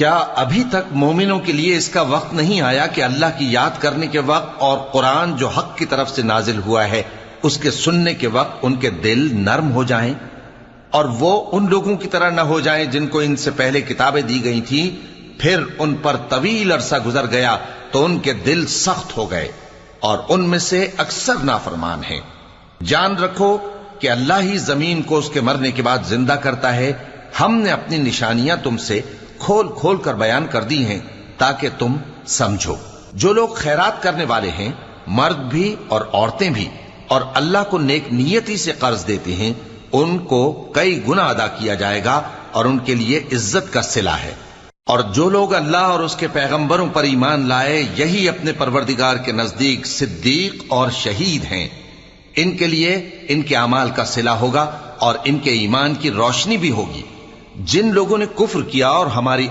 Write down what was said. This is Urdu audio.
کیا ابھی تک مومنوں کے لیے اس کا وقت نہیں آیا کہ اللہ کی یاد کرنے کے وقت اور قرآن جو حق کی طرف سے نازل ہوا ہے اس کے سننے کے وقت ان کے دل نرم ہو جائیں، اور وہ ان لوگوں کی طرح نہ ہو جائیں جن کو ان سے پہلے کتابیں دی گئی تھیں، پھر ان پر طویل عرصہ گزر گیا تو ان کے دل سخت ہو گئے، اور ان میں سے اکثر نافرمان ہیں۔ جان رکھو کہ اللہ ہی زمین کو اس کے مرنے کے بعد زندہ کرتا ہے۔ ہم نے اپنی نشانیاں تم سے کھول کھول کر بیان کر دی ہیں تاکہ تم سمجھو۔ جو لوگ خیرات کرنے والے ہیں، مرد بھی اور عورتیں بھی، اور اللہ کو نیک نیتی سے قرض دیتے ہیں، ان کو کئی گنا ادا کیا جائے گا اور ان کے لیے عزت کا صلہ ہے۔ اور جو لوگ اللہ اور اس کے پیغمبروں پر ایمان لائے، یہی اپنے پروردگار کے نزدیک صدیق اور شہید ہیں۔ ان کے لیے ان کے اعمال کا صلہ ہوگا اور ان کے ایمان کی روشنی بھی ہوگی۔ جن لوگوں نے کفر کیا اور ہماری